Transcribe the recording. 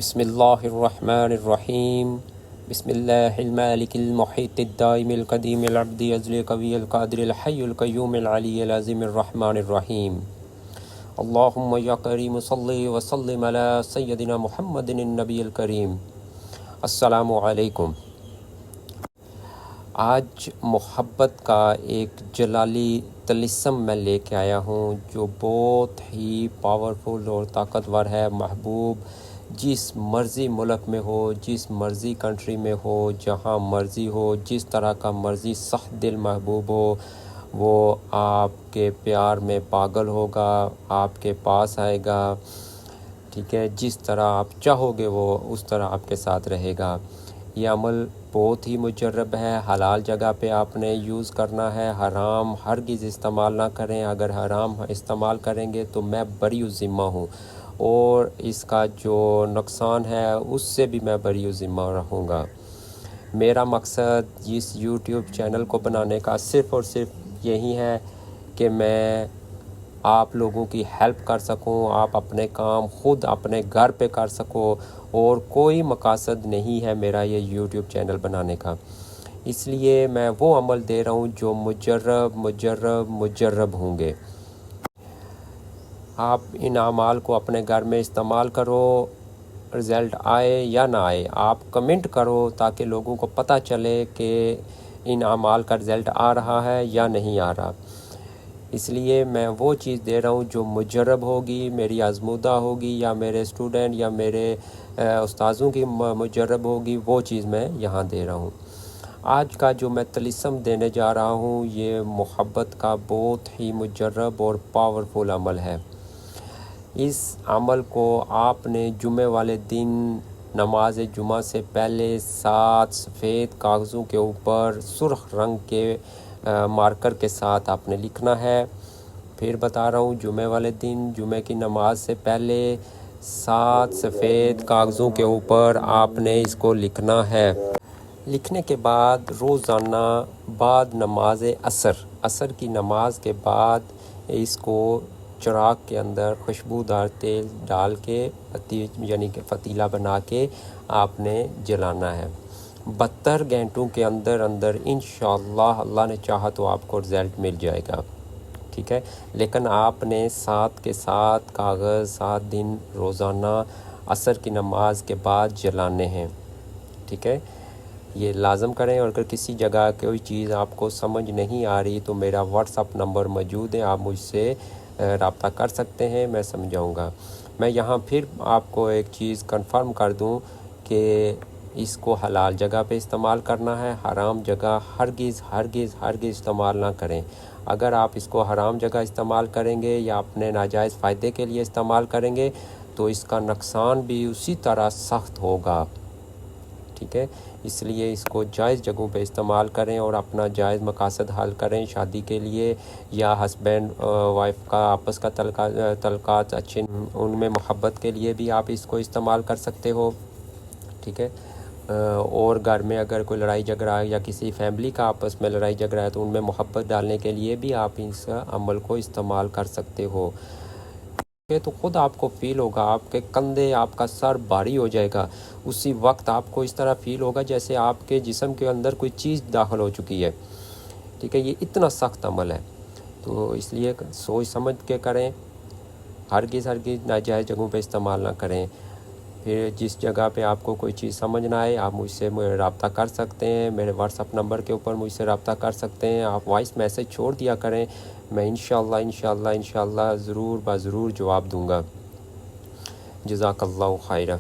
بسم اللہ الرحمن الرحیم بسم اللہ المالک المحیط الدائم القدیم العبدی ازلی قوی القادر الحی القیوم العلی العظیم الرحمن الرحیم اللہم یا کریم صلی وسلم علی سیدنا محمد النبی الکریم۔ السلام علیکم۔ آج محبت کا ایک جلالی طلسم میں لے کے آیا ہوں جو بہت ہی پاورفل اور طاقتور ہے۔ محبوب جس مرضی ملک میں ہو، جس مرضی کنٹری میں ہو، جہاں مرضی ہو، جس طرح کا مرضی سخت دل محبوب ہو، وہ آپ کے پیار میں پاگل ہوگا، آپ کے پاس آئے گا، ٹھیک ہے۔ جس طرح آپ چاہو گے وہ اس طرح آپ کے ساتھ رہے گا۔ یہ عمل بہت ہی مجرب ہے۔ حلال جگہ پہ آپ نے یوز کرنا ہے، حرام ہرگز استعمال نہ کریں۔ اگر حرام استعمال کریں گے تو میں بری ذمہ ہوں، اور اس کا جو نقصان ہے اس سے بھی میں بری ذمہ رہوں گا۔ میرا مقصد اس یوٹیوب چینل کو بنانے کا صرف اور صرف یہی ہے کہ میں آپ لوگوں کی ہیلپ کر سکوں، آپ اپنے کام خود اپنے گھر پہ کر سکو، اور کوئی مقاصد نہیں ہے میرا یہ یوٹیوب چینل بنانے کا۔ اس لیے میں وہ عمل دے رہا ہوں جو مجرب ہوں گے۔ آپ ان اعمال کو اپنے گھر میں استعمال کرو، رزلٹ آئے یا نہ آئے آپ کمنٹ کرو تاکہ لوگوں کو پتہ چلے کہ ان اعمال کا رزلٹ آ رہا ہے یا نہیں آ رہا۔ اس لیے میں وہ چیز دے رہا ہوں جو مجرب ہوگی، میری آزمودہ ہوگی، یا میرے اسٹوڈنٹ یا میرے استاذوں کی مجرب ہوگی، وہ چیز میں یہاں دے رہا ہوں۔ آج کا جو میں طلسم دینے جا رہا ہوں یہ محبت کا بہت ہی مجرب اور پاورفل عمل ہے۔ اس عمل کو آپ نے جمعہ والے دن نماز جمعہ سے پہلے 7 سفید کاغذوں کے اوپر سرخ رنگ کے مارکر کے ساتھ آپ نے لکھنا ہے۔ پھر بتا رہا ہوں، جمعہ والے دن جمعہ کی نماز سے پہلے 7 سفید کاغذوں کے اوپر آپ نے اس کو لکھنا ہے۔ لکھنے کے بعد روزانہ بعد نماز عصر کی نماز کے بعد اس کو چراغ کے اندر خوشبودار تیل ڈال کے یعنی کہ فتیلہ بنا کے آپ نے جلانا ہے۔ 72 گھنٹوں کے اندر انشاءاللہ اللہ نے چاہا تو آپ کو رزلٹ مل جائے گا، ٹھیک ہے۔ لیکن آپ نے 7 کے 7 کاغذ 7 دن روزانہ عصر کی نماز کے بعد جلانے ہیں، ٹھیک ہے۔ یہ لازم کریں، اور اگر کسی جگہ کوئی چیز آپ کو سمجھ نہیں آ رہی تو میرا واٹس اپ نمبر موجود ہے، آپ مجھ سے رابطہ کر سکتے ہیں، میں سمجھاؤں گا۔ میں یہاں پھر آپ کو ایک چیز کنفرم کر دوں کہ اس کو حلال جگہ پہ استعمال کرنا ہے، حرام جگہ ہرگز استعمال نہ کریں۔ اگر آپ اس کو حرام جگہ استعمال کریں گے یا اپنے ناجائز فائدے کے لیے استعمال کریں گے تو اس کا نقصان بھی اسی طرح سخت ہوگا، ٹھیک ہے۔ اس لیے اس کو جائز جگہوں پہ استعمال کریں اور اپنا جائز مقاصد حل کریں، شادی کے لیے یا ہسبینڈ وائف کا آپس کا تعلقات اچھے، ان میں محبت کے لیے بھی آپ اس کو استعمال کر سکتے ہو، ٹھیک ہے۔ اور گھر میں اگر کوئی لڑائی جھگڑا یا کسی فیملی کا آپس میں لڑائی جھگڑا ہے تو ان میں محبت ڈالنے کے لیے بھی آپ اس عمل کو استعمال کر سکتے ہو۔ تو خود آپ کو فیل ہوگا، آپ کے کندھے، آپ کا سر بھاری ہو جائے گا۔ اسی وقت آپ کو اس طرح فیل ہوگا جیسے آپ کے جسم کے اندر کوئی چیز داخل ہو چکی ہے، ٹھیک ہے۔ یہ اتنا سخت عمل ہے، تو اس لیے سوچ سمجھ کے کریں، ہرگز ناجائز جگہوں پہ استعمال نہ کریں۔ پھر جس جگہ پہ آپ کو کوئی چیز سمجھ نہ آئے آپ مجھ سے رابطہ کر سکتے ہیں، میرے واٹس اپ نمبر کے اوپر مجھ سے رابطہ کر سکتے ہیں۔ آپ وائس میسج چھوڑ دیا کریں، میں انشاءاللہ ضرور جواب دوں گا۔ جزاک اللہ خیرہ۔